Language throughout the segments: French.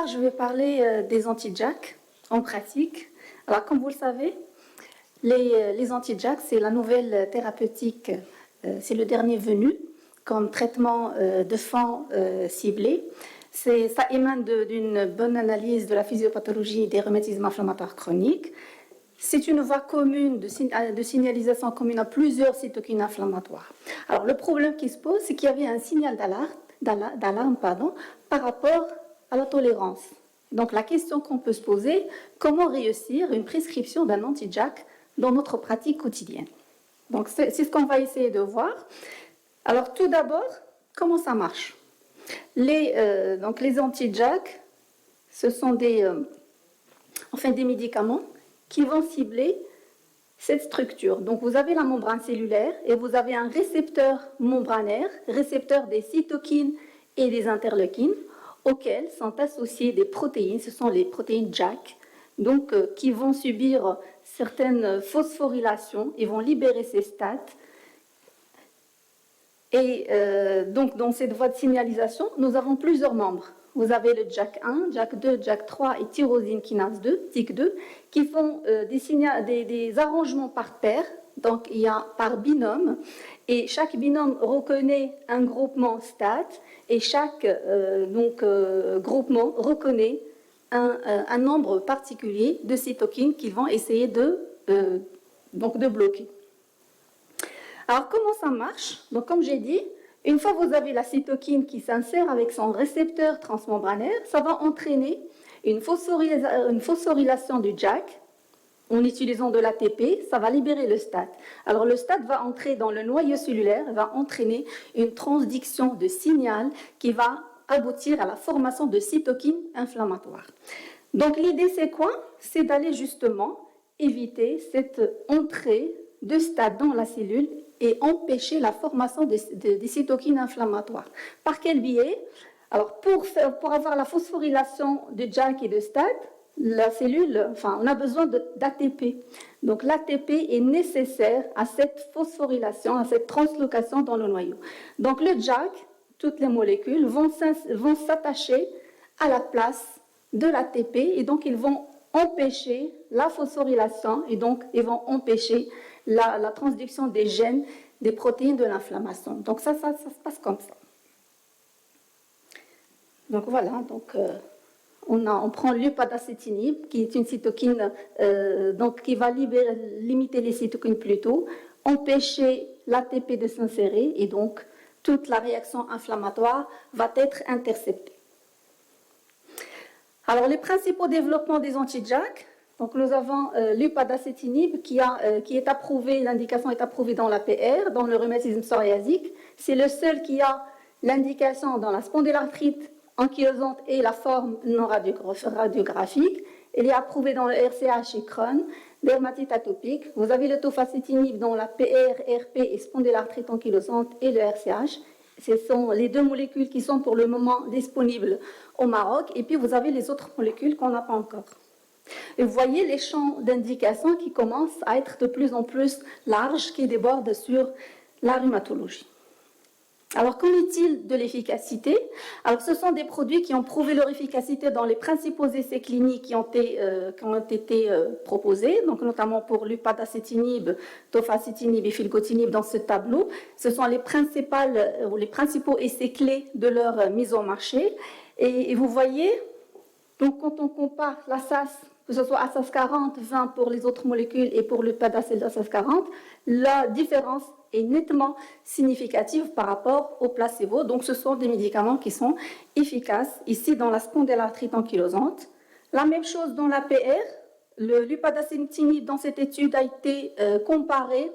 soir, je vais parler des anti-JAK en pratique. Alors, comme vous le savez, les anti-JAK, c'est la nouvelle thérapeutique, c'est le dernier venu comme traitement de fond ciblé. Ça émane d'une bonne analyse de la physiopathologie des rhumatismes inflammatoires chroniques. C'est une voie commune de signalisation commune à plusieurs cytokines inflammatoires. Alors, le problème qui se pose, c'est qu'il y avait un signal d'alarme par rapport à la tolérance. Donc, la question qu'on peut se poser, comment réussir une prescription d'un anti-JAK dans notre pratique quotidienne? Donc, c'est ce qu'on va essayer de voir. Alors, tout d'abord, comment ça marche? Les anti-JAK, ce sont des médicaments qui vont cibler cette structure. Donc, vous avez la membrane cellulaire et vous avez un récepteur membranaire, récepteur des cytokines et des interleukines, auxquels sont associées des protéines, ce sont les protéines JAK, donc qui vont subir certaines phosphorylations et vont libérer ces stades. Et donc, dans cette voie de signalisation, nous avons plusieurs membres. Vous avez le JAK1, JAK2, JAK3 et tyrosine kinase 2, TYK2, qui font des arrangements par paire, donc il y a par binôme, et chaque binôme reconnaît un groupement STAT, et chaque groupement reconnaît un nombre particulier de cytokines qu'ils vont essayer de bloquer. Alors, comment ça marche? Donc, comme j'ai dit, une fois que vous avez la cytokine qui s'insère avec son récepteur transmembranaire, ça va entraîner une phosphorylation du JAK. En utilisant de l'ATP, ça va libérer le STAT. Alors, le STAT va entrer dans le noyau cellulaire, va entraîner une transduction de signal qui va aboutir à la formation de cytokines inflammatoires. Donc, l'idée, c'est quoi? C'est d'aller justement éviter cette entrée de STAT dans la cellule et empêcher la formation des cytokines inflammatoires. Par quel biais? Alors, pour avoir la phosphorylation de JAK et de STAT, la cellule, on a besoin d'ATP. Donc, l'ATP est nécessaire à cette phosphorylation, à cette translocation dans le noyau. Donc, le JAK, toutes les molécules vont s'attacher à la place de l'ATP et donc ils vont empêcher la phosphorylation et donc ils vont empêcher la transduction des gènes, des protéines de l'inflammation. Donc ça se passe comme ça. Donc voilà, on prend l'upadacitinib, qui est une cytokine qui va limiter les cytokines plutôt, empêcher l'ATP de s'insérer et donc toute la réaction inflammatoire va être interceptée. Alors les principaux développements des anti-JAK, donc nous avons l'upadacitinib qui est approuvé, l'indication est approuvée dans l'APR, dans le rhumatisme psoriasique. C'est le seul qui a l'indication dans la spondylarthrite ankylosante et la forme non radiographique. Il est approuvé dans le RCH et Crohn, dermatite atopique. Vous avez le tofacitinib dans la PR, RP et spondylarthrite ankylosante et le RCH. Ce sont les deux molécules qui sont pour le moment disponibles au Maroc. Et puis vous avez les autres molécules qu'on n'a pas encore. Et vous voyez les champs d'indication qui commencent à être de plus en plus larges, qui débordent sur la rhumatologie. Alors, qu'en est-il de l'efficacité? Alors, ce sont des produits qui ont prouvé leur efficacité dans les principaux essais cliniques qui ont été proposés, donc notamment pour l'upadacitinib, tofacitinib et filgotinib dans ce tableau. Ce sont les principaux essais clés de leur mise au marché. Et vous voyez, donc quand on compare la SAS, que ce soit ASAS 40, 20 pour les autres molécules et pour l'upadacil ASAS 40, la différence est nettement significative par rapport au placebo. Donc, ce sont des médicaments qui sont efficaces ici dans la spondylarthrite ankylosante. La même chose dans la PR. L'upadacitinib dans cette étude a été comparé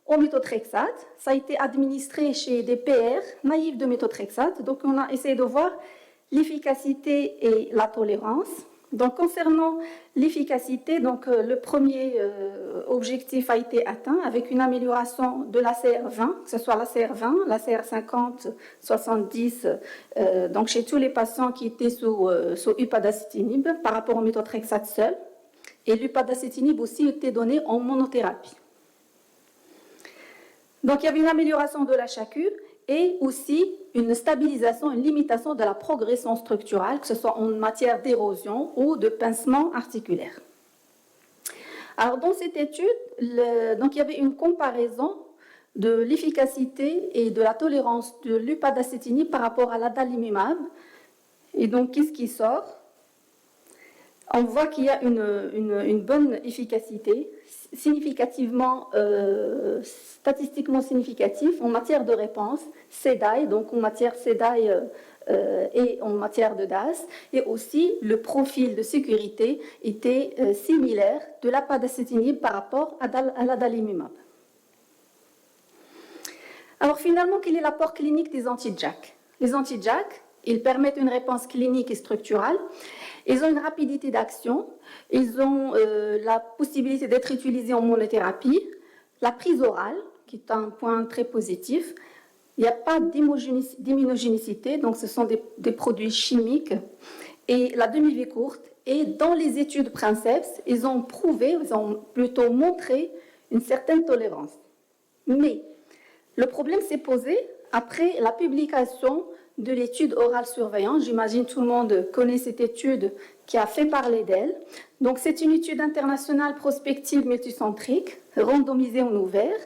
au méthotrexate. Ça a été administré chez des PR naïfs de méthotrexate. Donc, on a essayé de voir l'efficacité et la tolérance. Donc, concernant l'efficacité, le premier objectif a été atteint avec une amélioration de l'ACR20, que ce soit l'ACR20, l'ACR50, 70, donc chez tous les patients qui étaient sous upadacitinib par rapport au méthotrexate seul. Et l'upadacitinib aussi était donné en monothérapie. Donc, il y avait une amélioration de la HACU et aussi une stabilisation, une limitation de la progression structurale, que ce soit en matière d'érosion ou de pincement articulaire. Alors, dans cette étude, donc, il y avait une comparaison de l'efficacité et de la tolérance de l'upadacitinib par rapport à l'adalimumab. Et donc, qu'est-ce qui sort? On voit qu'il y a une bonne efficacité, significativement, statistiquement significative en matière de réponse, SEDAI, donc en matière SEDAI et en matière de DAS, et aussi le profil de sécurité était similaire de l'upadacitinib par rapport à l'adalimumab. Alors finalement, quel est l'apport clinique des anti-JAK? Les anti-JAK, ils permettent une réponse clinique et structurale. Ils ont une rapidité d'action, ils ont la possibilité d'être utilisés en monothérapie, la prise orale, qui est un point très positif. Il n'y a pas d'immunogénicité, donc ce sont des produits chimiques, et la demi-vie courte. Et dans les études Princeps, ils ont prouvé, ils ont plutôt montré une certaine tolérance. Mais le problème s'est posé après la publication de l'étude orale surveillante. J'imagine tout le monde connaît cette étude qui a fait parler d'elle. Donc, c'est une étude internationale prospective multicentrique, randomisée en ouvert,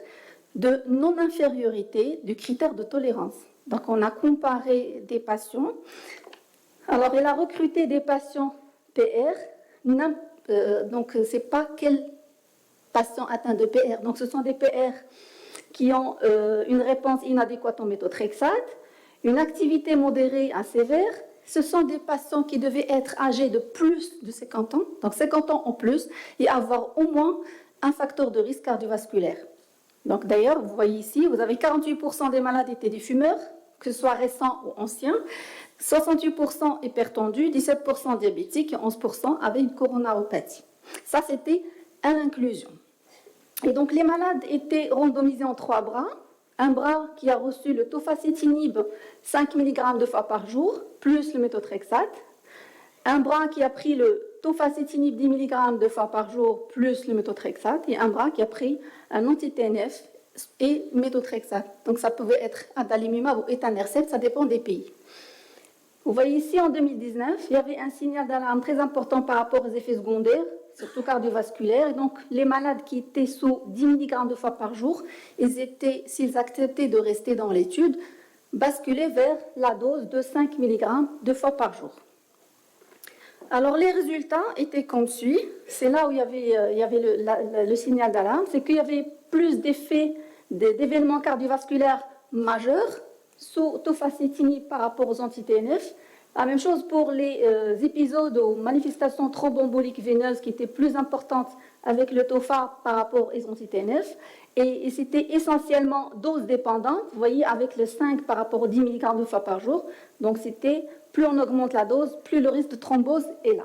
de non-infériorité du critère de tolérance. Donc, on a comparé des patients. Alors, elle a recruté des patients PR. Donc, ce n'est pas quel patient atteint de PR. Donc, ce sont des PR qui ont une réponse inadéquate en méthotrexate, une activité modérée à sévère. Ce sont des patients qui devaient être âgés de plus de 50 ans, donc 50 ans en plus, et avoir au moins un facteur de risque cardiovasculaire. Donc d'ailleurs, vous voyez ici, vous avez 48% des malades étaient des fumeurs, que ce soit récents ou anciens, 68% hypertendus, 17% diabétiques et 11% avaient une coronaropathie. Ça, c'était à l'inclusion. Et donc les malades étaient randomisés en 3 bras. Un bras qui a reçu le tofacitinib 5 mg 2 fois par jour, plus le méthotrexate. Un bras qui a pris le tofacitinib 10 mg 2 fois par jour, plus le méthotrexate. Et un bras qui a pris un anti-TNF et méthotrexate. Donc ça pouvait être adalimumab ou etanercept, ça dépend des pays. Vous voyez ici, en 2019, il y avait un signal d'alarme très important par rapport aux effets secondaires, surtout cardiovasculaires. Et donc, les malades qui étaient sous 10 mg 2 fois par jour, s'ils acceptaient de rester dans l'étude, basculaient vers la dose de 5 mg 2 fois par jour. Alors, les résultats étaient comme suit. C'est là où il y avait le signal d'alarme. C'est qu'il y avait plus d'effets, d'événements cardiovasculaires majeurs sous tofacitinib par rapport aux anti-TNF. La même chose pour les épisodes ou manifestations thromboemboliques veineuses qui étaient plus importantes avec le tofa par rapport aux anti-TNF. Et c'était essentiellement dose dépendante, vous voyez, avec le 5 par rapport aux 10 mg 2 fois par jour. Donc c'était, plus on augmente la dose, plus le risque de thrombose est là.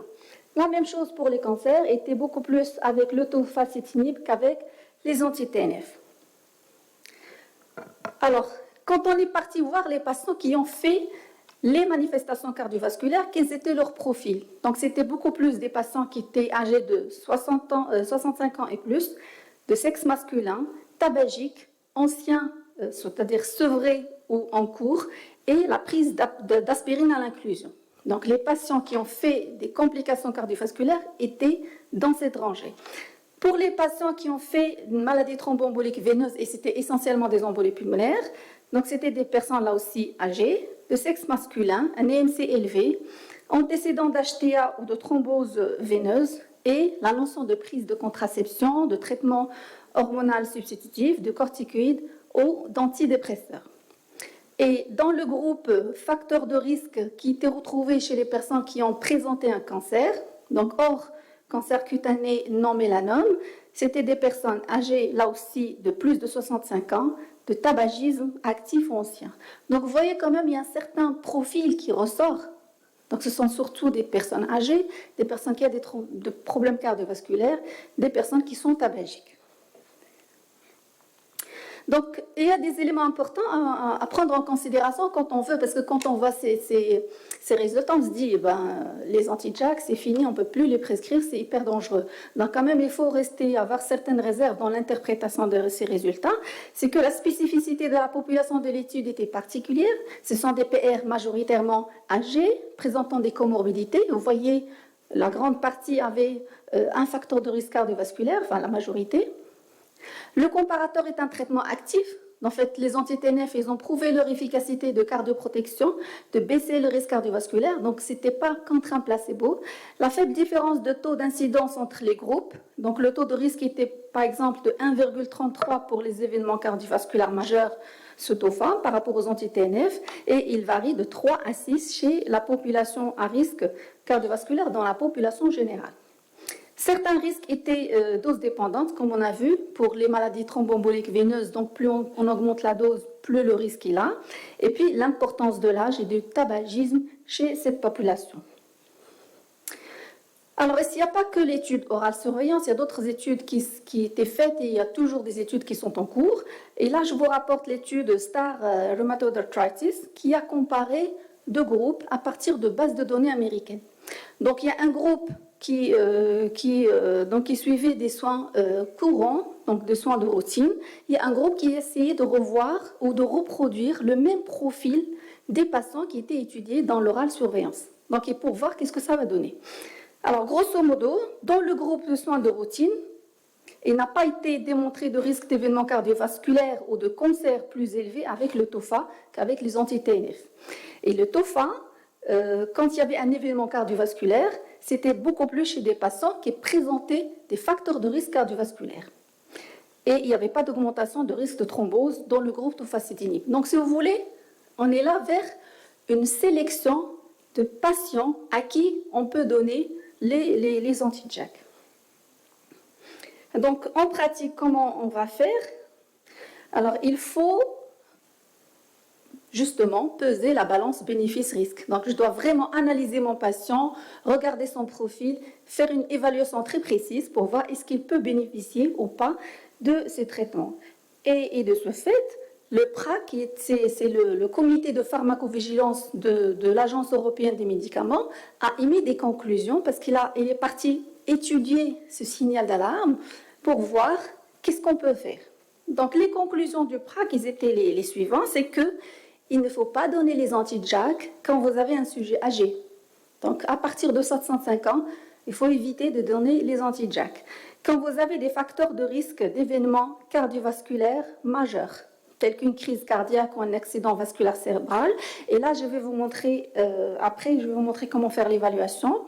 La même chose pour les cancers, était beaucoup plus avec le tofacitinib qu'avec les anti-TNF. Alors, quand on est parti voir les patients qui ont fait les manifestations cardiovasculaires, quels étaient leurs profils? Donc, c'était beaucoup plus des patients qui étaient âgés de 65 ans et plus, de sexe masculin, tabagiques, anciens, c'est-à-dire sevrés ou en cours, et la prise d'aspirine à l'inclusion. Donc, les patients qui ont fait des complications cardiovasculaires étaient dans cette rangée. Pour les patients qui ont fait une maladie thromboembolique veineuse, et c'était essentiellement des embolies pulmonaires, donc c'était des personnes là aussi âgées, de sexe masculin, un EMC élevé, antécédent d'HTA ou de thrombose veineuse, et la notion de prise de contraception, de traitement hormonal substitutif, de corticoïdes ou d'antidépresseurs. Et dans le groupe facteurs de risque qui était retrouvé chez les personnes qui ont présenté un cancer, donc hors cancer cutané non mélanome, c'était des personnes âgées là aussi de plus de 65 ans, de tabagisme actif ou ancien. Donc vous voyez quand même il y a un certain profil qui ressort. Donc ce sont surtout des personnes âgées, des personnes qui ont des problèmes cardiovasculaires, des personnes qui sont tabagiques. Donc, il y a des éléments importants à prendre en considération quand on veut, parce que quand on voit ces résultats, on se dit, les anti-JAK, c'est fini, on ne peut plus les prescrire, c'est hyper dangereux. Donc, quand même, il faut avoir certaines réserves dans l'interprétation de ces résultats. C'est que la spécificité de la population de l'étude était particulière. Ce sont des PR majoritairement âgés, présentant des comorbidités. Vous voyez, la grande partie avait un facteur de risque cardiovasculaire, enfin la majorité. Le comparateur est un traitement actif. En fait, les anti-TNF, ils ont prouvé leur efficacité de cardioprotection, de baisser le risque cardiovasculaire. Donc, ce n'était pas contre un placebo. La faible différence de taux d'incidence entre les groupes. Donc, le taux de risque était, par exemple, de 1,33 pour les événements cardiovasculaires majeurs sous TOFA par rapport aux anti-TNF. Et il varie de 3 à 6 chez la population à risque cardiovasculaire dans la population générale. Certains risques étaient dose dépendantes, comme on a vu, pour les maladies thromboemboliques veineuses. Donc, plus on augmente la dose, plus le risque il a. Et puis, l'importance de l'âge et du tabagisme chez cette population. Alors, il n'y a pas que l'étude orale surveillance, il y a d'autres études qui étaient faites et il y a toujours des études qui sont en cours. Et là, je vous rapporte l'étude STAR Rheumatoid Arthritis qui a comparé 2 groupes à partir de bases de données américaines. Donc, il y a un groupe qui suivait des soins courants, donc des soins de routine. Il y a un groupe qui essayait de revoir ou de reproduire le même profil des patients qui étaient étudiés dans l'oral surveillance. Donc, pour voir qu'est-ce que ça va donner. Alors, grosso modo, dans le groupe de soins de routine, il n'a pas été démontré de risque d'événements cardiovasculaires ou de cancer plus élevé avec le TOFA qu'avec les anti-TNF. Et le TOFA, quand il y avait un événement cardiovasculaire, c'était beaucoup plus chez des patients qui présentaient des facteurs de risque cardiovasculaire. Et il n'y avait pas d'augmentation de risque de thrombose dans le groupe tofacitinib. Donc, si vous voulez, on est là vers une sélection de patients à qui on peut donner les anti-JAK. Donc, en pratique, comment on va faire? Alors, il faut justement peser la balance bénéfice-risque. Donc, je dois vraiment analyser mon patient, regarder son profil, faire une évaluation très précise pour voir est-ce qu'il peut bénéficier ou pas de ces traitements. Et de ce fait, le PRAC, c'est le comité de pharmacovigilance de l'Agence européenne des médicaments, a émis des conclusions parce qu'il est parti étudier ce signal d'alarme pour voir qu'est-ce qu'on peut faire. Donc, les conclusions du PRAC, ils étaient les suivants, c'est que il ne faut pas donner les anti-JAK quand vous avez un sujet âgé. Donc, à partir de 65 ans, il faut éviter de donner les anti-JAK. Quand vous avez des facteurs de risque d'événements cardiovasculaires majeurs, tels qu'une crise cardiaque ou un accident vasculaire cérébral, et là, je vais vous montrer, après, je vais vous montrer comment faire l'évaluation.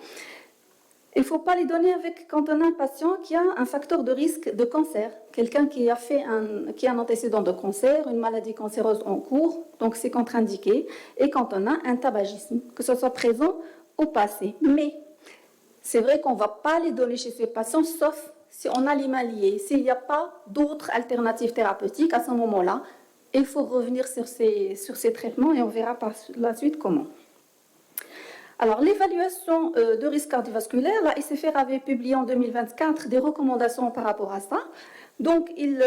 Il ne faut pas les donner quand on a un patient qui a un facteur de risque de cancer, quelqu'un qui a un antécédent de cancer, une maladie cancéreuse en cours, donc c'est contre-indiqué, et quand on a un tabagisme, que ce soit présent au passé. Mais c'est vrai qu'on ne va pas les donner chez ces patients, sauf si on a les mains liées. S'il n'y a pas d'autres alternatives thérapeutiques, à ce moment-là, il faut revenir sur ces traitements et on verra par la suite comment. Alors, l'évaluation de risque cardiovasculaire, la SFR avait publié en 2024 des recommandations par rapport à ça. Donc, ils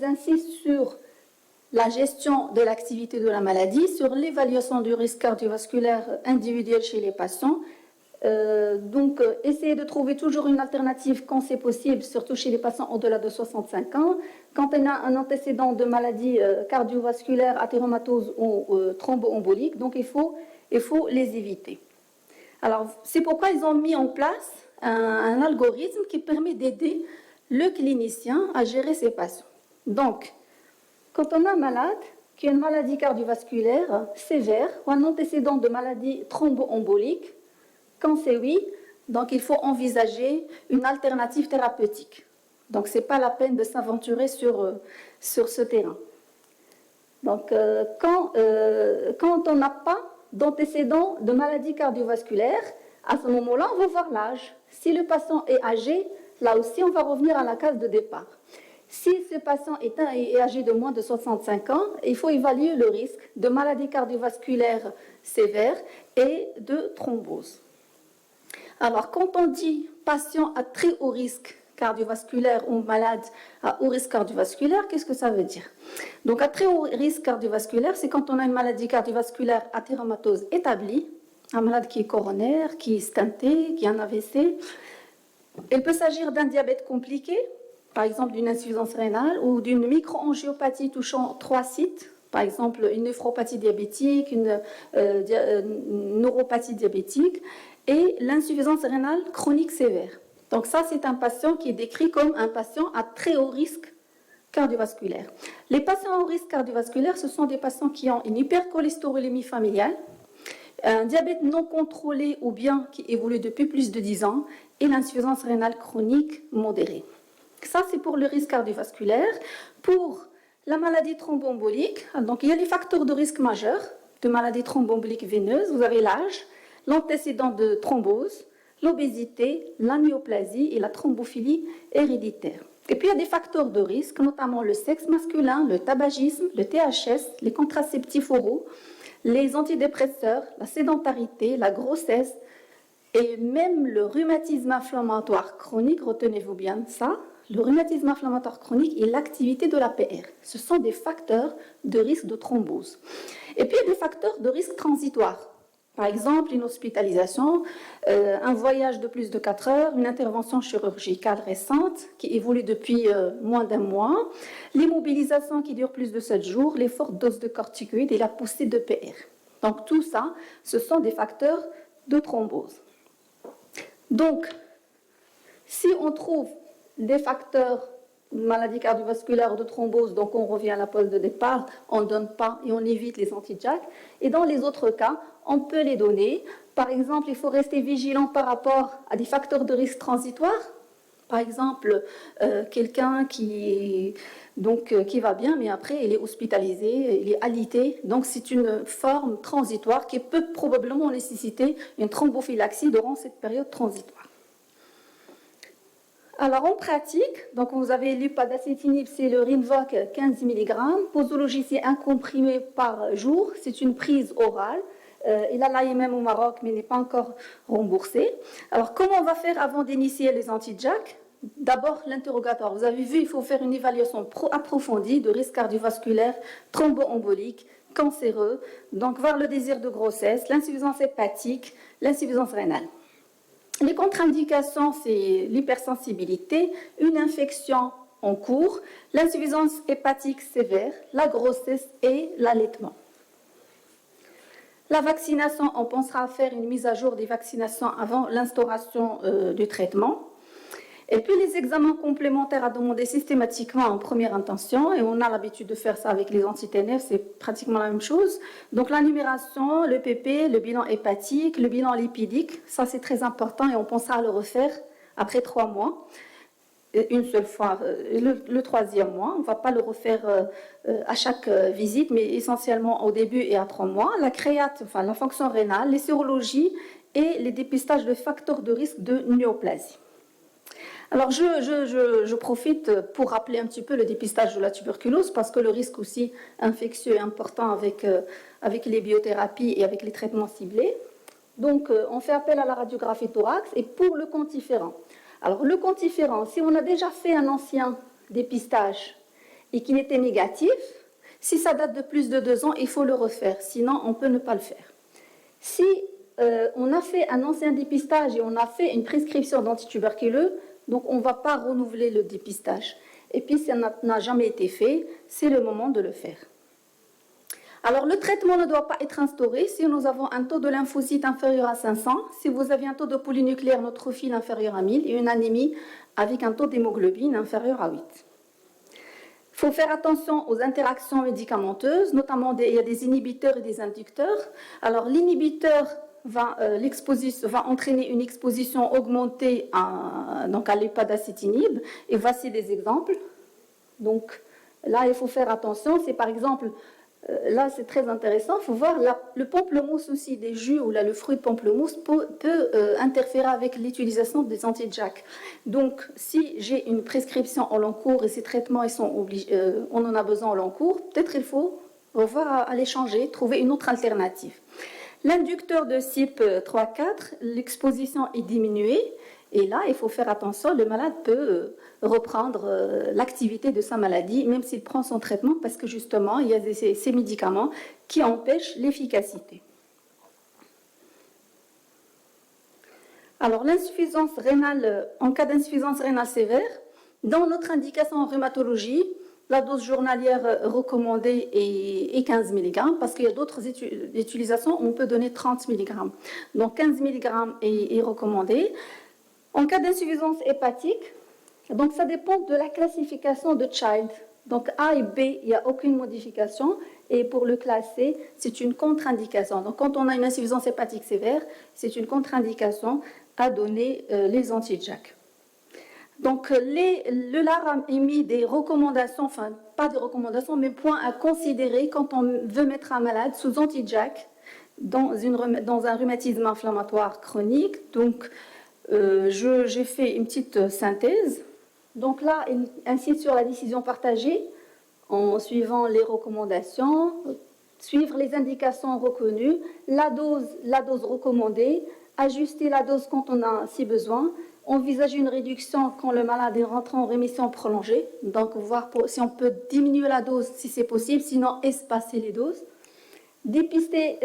insistent sur la gestion de l'activité de la maladie, sur l'évaluation du risque cardiovasculaire individuel chez les patients. Essayer de trouver toujours une alternative quand c'est possible, surtout chez les patients au-delà de 65 ans. Quand on a un antécédent de maladie cardiovasculaire, athéromatose ou thromboembolique, donc il faut les éviter. Alors, c'est pourquoi ils ont mis en place un algorithme qui permet d'aider le clinicien à gérer ses patients. Donc, quand on a un malade qui a une maladie cardiovasculaire sévère ou un antécédent de maladie thromboembolique, quand c'est oui, donc il faut envisager une alternative thérapeutique. Donc, ce n'est pas la peine de s'aventurer sur ce terrain. Donc, quand on n'a pas d'antécédents de maladies cardiovasculaires, à ce moment-là, on va voir l'âge. Si le patient est âgé, là aussi, on va revenir à la case de départ. Si ce patient est âgé de moins de 65 ans, il faut évaluer le risque de maladies cardiovasculaires sévères et de thrombose. Alors, quand on dit patient à très haut risque cardiovasculaire ou malade à haut risque cardiovasculaire, qu'est-ce que ça veut dire? Donc, à très haut risque cardiovasculaire, c'est quand on a une maladie cardiovasculaire athéromatose établie, un malade qui est coronaire, qui est stenté, qui a un AVC. Il peut s'agir d'un diabète compliqué, par exemple d'une insuffisance rénale ou d'une microangiopathie touchant 3 sites, par exemple une néphropathie diabétique, une neuropathie diabétique et l'insuffisance rénale chronique sévère. Donc ça, c'est un patient qui est décrit comme un patient à très haut risque cardiovasculaire. Les patients à haut risque cardiovasculaire, ce sont des patients qui ont une hypercholestérolémie familiale, un diabète non contrôlé ou bien qui évolue depuis plus de 10 ans et l'insuffisance rénale chronique modérée. Ça, c'est pour le risque cardiovasculaire. Pour la maladie thromboembolique, donc il y a les facteurs de risque majeurs de maladie thromboembolique veineuse. Vous avez l'âge, l'antécédent de thrombose, l'obésité, la néoplasie et la thrombophilie héréditaire. Et puis il y a des facteurs de risque, notamment le sexe masculin, le tabagisme, le THS, les contraceptifs oraux, les antidépresseurs, la sédentarité, la grossesse et même le rhumatisme inflammatoire chronique. Retenez-vous bien ça. Le rhumatisme inflammatoire chronique et l'activité de l'APR. Ce sont des facteurs de risque de thrombose. Et puis, il y a des facteurs de risque transitoire. Par exemple, une hospitalisation, un voyage de plus de 4 heures, une intervention chirurgicale récente qui évolue depuis moins d'un mois, l'immobilisation qui dure plus de 7 jours, les fortes doses de corticoïdes et la poussée de PR. Donc, tout ça, ce sont des facteurs de thrombose. Donc, si on trouve des facteurs de maladie cardiovasculaire ou de thrombose, donc on revient à la pose de départ, on ne donne pas et on évite les anti-JAK. Et dans les autres cas, on peut les donner. Par exemple, il faut rester vigilant par rapport à des facteurs de risque transitoires. Par exemple, quelqu'un qui va bien, mais après il est hospitalisé, il est alité. Donc c'est une forme transitoire qui peut probablement nécessiter une thrombophylaxie durant cette période transitoire. Alors en pratique, donc vous avez l'upadacitinib, c'est le Rinvoq 15 mg. Posologie, c'est un comprimé par jour. C'est une prise orale. Il a l'AMM au Maroc, mais n'est pas encore remboursé. Alors comment on va faire avant d'initier les anti-JAK? D'abord l'interrogatoire. Vous avez vu, il faut faire une évaluation approfondie de risque cardiovasculaire, thromboembolique, cancéreux. Donc voir le désir de grossesse, l'insuffisance hépatique, l'insuffisance rénale. Les contre-indications, c'est l'hypersensibilité, une infection en cours, l'insuffisance hépatique sévère, la grossesse et l'allaitement. La vaccination, on pensera à faire une mise à jour des vaccinations avant l'instauration du traitement. Et puis les examens complémentaires à demander systématiquement en première intention, et on a l'habitude de faire ça avec les anti-TNF, c'est pratiquement la même chose. Donc la numération, le PP, le bilan hépatique, le bilan lipidique, ça c'est très important et on pensera à le refaire après 3 mois, une seule fois le 3e mois. On ne va pas le refaire à chaque visite, mais essentiellement au début et à 3 mois. La créate, enfin la fonction rénale, les sérologies et les dépistages de facteurs de risque de néoplasie. Alors, je profite pour rappeler un petit peu le dépistage de la tuberculose parce que le risque aussi infectieux est important avec les biothérapies et avec les traitements ciblés. Donc, on fait appel à la radiographie thorax et pour le quantiférant. Alors, le quantiférant, si on a déjà fait un ancien dépistage et qu'il était négatif, si ça date de plus de 2 ans, il faut le refaire, sinon on peut ne pas le faire. Si on a fait un ancien dépistage et on a fait une prescription d'antituberculeux, donc on ne va pas renouveler le dépistage. Et puis, si ça n'a jamais été fait, c'est le moment de le faire. Alors, le traitement ne doit pas être instauré si nous avons un taux de lymphocytes inférieur à 500, si vous avez un taux de polynucléaire neutrophile inférieur à 1000 et une anémie avec un taux d'hémoglobine inférieur à 8. Il faut faire attention aux interactions médicamenteuses, notamment il y a des inhibiteurs et des inducteurs. Alors, l'inhibiteur va entraîner une exposition augmentée à l'upadacitinib. Et voici des exemples. Donc là, il faut faire attention. C'est par exemple, là c'est très intéressant, il faut voir le pamplemousse aussi, des jus ou là, le fruit de pamplemousse peut interférer avec l'utilisation des anti-JAK. Donc si j'ai une prescription en long cours et ces traitements on en a besoin en long cours, peut-être il faut revoir à les changer, trouver une autre alternative. L'inducteur de CYP 3-4, l'exposition est diminuée. Et là, il faut faire attention, le malade peut reprendre l'activité de sa maladie, même s'il prend son traitement, parce que justement, il y a ces médicaments qui empêchent l'efficacité. Alors, l'insuffisance rénale, en cas d'insuffisance rénale sévère, dans notre indication en rhumatologie, la dose journalière recommandée est 15 mg, parce qu'il y a d'autres utilisations où on peut donner 30 mg. Donc 15 mg est recommandé. En cas d'insuffisance hépatique, donc ça dépend de la classification de Child. Donc A et B, il n'y a aucune modification. Et pour le classe C, c'est une contre-indication. Donc quand on a une insuffisance hépatique sévère, c'est une contre-indication à donner les anti-JAK. Donc, le LAR a émis des recommandations, enfin, pas des recommandations, mais points à considérer quand on veut mettre un malade sous anti-JAK dans un rhumatisme inflammatoire chronique. Donc, j'ai fait une petite synthèse. Donc là, il insiste sur la décision partagée en suivant les recommandations, suivre les indications reconnues, la dose recommandée, ajuster la dose quand on a si besoin, envisager une réduction quand le malade est rentré en rémission prolongée, donc voir si on peut diminuer la dose si c'est possible, sinon espacer les doses, dépister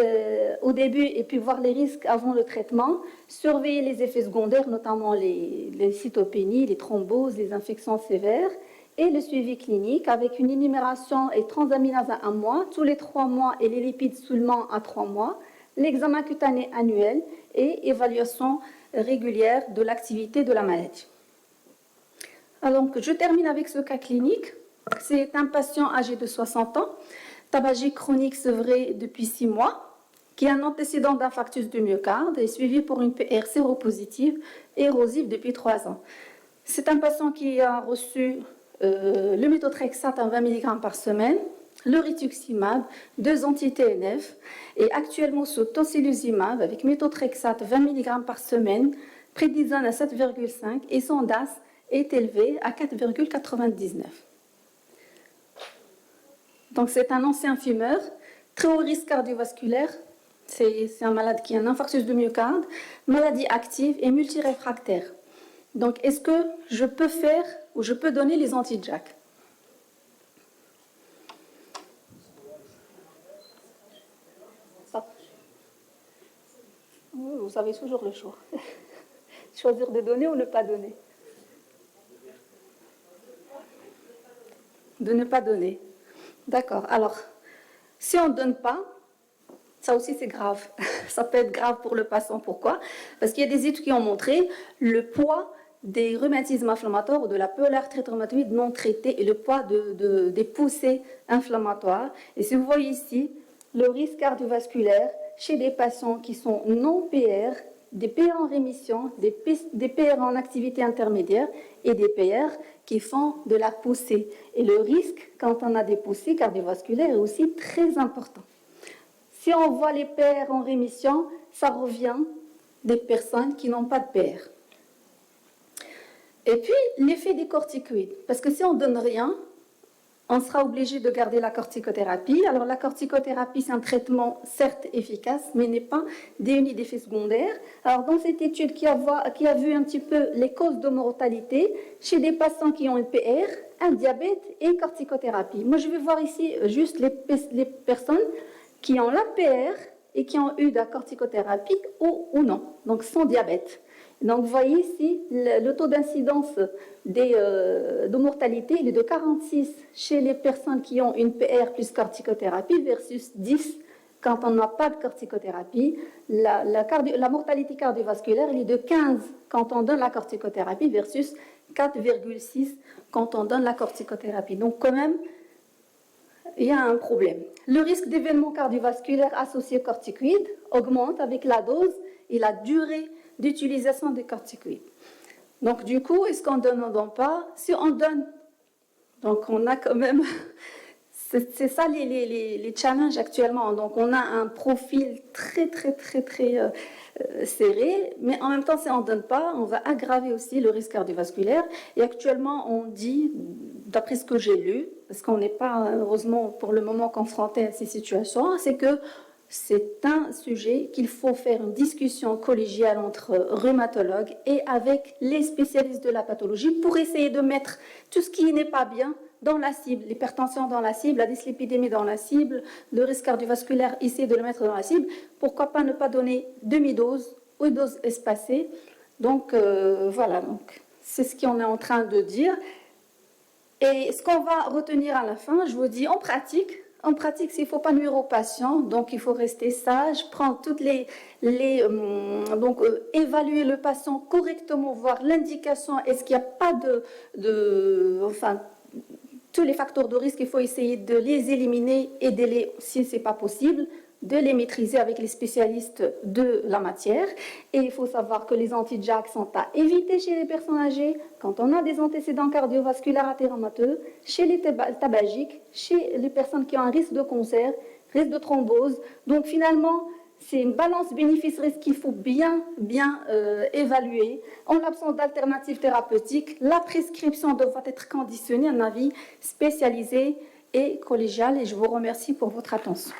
au début et puis voir les risques avant le traitement, surveiller les effets secondaires, notamment les cytopénies, les thromboses, les infections sévères, et le suivi clinique avec une énumération et transaminase à 1 mois, tous les 3 mois et les lipides seulement à 3 mois, l'examen cutané annuel et évaluation régulière de l'activité de la maladie. Alors, je termine avec ce cas clinique. C'est un patient âgé de 60 ans, tabagique chronique sevré depuis 6 mois, qui a un antécédent d'infarctus du myocarde et suivi pour une PR séropositive érosive depuis 3 ans. C'est un patient qui a reçu le méthotrexate à 20 mg par semaine, le rituximab, 2 anti-TNF, et actuellement sous tocilizumab avec méthotrexate 20 mg par semaine, prédnisone à 7,5 et son DAS est élevé à 4,99. Donc c'est un ancien fumeur, très haut risque cardiovasculaire, c'est un malade qui a un infarctus du myocarde, maladie active et multiréfractaire. Donc est-ce que je peux faire ou je peux donner les anti-JAK? Vous avez toujours le choix. Choisir de donner ou ne pas donner. De ne pas donner. D'accord. Alors, si on ne donne pas, ça aussi c'est grave. Ça peut être grave pour le patient. Pourquoi? Parce qu'il y a des études qui ont montré le poids des rhumatismes inflammatoires ou de la polyarthrite rhumatoïde non traitée et le poids des poussées inflammatoires. Et si vous voyez ici, le risque cardiovasculaire chez des patients qui sont non PR, des PR en rémission, des PR en activité intermédiaire et des PR qui font de la poussée. Et le risque, quand on a des poussées cardiovasculaires, est aussi très important. Si on voit les PR en rémission, ça revient des personnes qui n'ont pas de PR. Et puis, l'effet des corticoïdes. Parce que si on ne donne rien, on sera obligé de garder la corticothérapie. Alors, la corticothérapie, c'est un traitement certes efficace, mais n'est pas déuni d'effets secondaires. Alors, dans cette étude qui a vu un petit peu les causes de mortalité chez des patients qui ont une PR, un diabète et corticothérapie. Moi, je vais voir ici juste les personnes qui ont la PR et qui ont eu de la corticothérapie ou non, donc sans diabète. Donc, vous voyez ici, le taux d'incidence de mortalité, il est de 46 chez les personnes qui ont une PR plus corticothérapie versus 10 quand on n'a pas de corticothérapie. La mortalité cardiovasculaire, il est de 15 quand on donne la corticothérapie versus 4,6 quand on donne la corticothérapie. Donc, quand même, il y a un problème. Le risque d'événements cardiovasculaires associés aux corticoïdes augmente avec la dose et la durée d'utilisation des corticoïdes. Donc, du coup, est-ce qu'on donne ou on ne donne pas? Si on donne, donc on a quand même... C'est ça les challenges actuellement. Donc, on a un profil très serré, mais en même temps, si on ne donne pas, on va aggraver aussi le risque cardiovasculaire. Et actuellement, on dit, d'après ce que j'ai lu, parce qu'on n'est pas, heureusement, pour le moment confronté à ces situations, c'est que c'est un sujet qu'il faut faire une discussion collégiale entre rhumatologues et avec les spécialistes de la pathologie pour essayer de mettre tout ce qui n'est pas bien dans la cible, l'hypertension dans la cible, la dyslipidémie dans la cible, le risque cardiovasculaire, essayer de le mettre dans la cible. Pourquoi pas ne pas donner demi-dose ou une dose espacée. Donc voilà, donc, c'est ce qu'on est en train de dire. Et ce qu'on va retenir à la fin, je vous dis en pratique, il ne faut pas nuire aux patients, donc il faut rester sage, prendre toutes évaluer le patient correctement, voir l'indication, est-ce qu'il n'y a pas tous les facteurs de risque, il faut essayer de les éliminer et si ce n'est pas possible, de les maîtriser avec les spécialistes de la matière. Et il faut savoir que les anti-JAK sont à éviter chez les personnes âgées, quand on a des antécédents cardiovasculaires athéromateux, chez les tabagiques, chez les personnes qui ont un risque de cancer, risque de thrombose. Donc finalement, c'est une balance bénéfice-risque qu'il faut bien évaluer. En l'absence d'alternatives thérapeutiques, la prescription doit être conditionnée à un avis spécialisé et collégial. Et je vous remercie pour votre attention.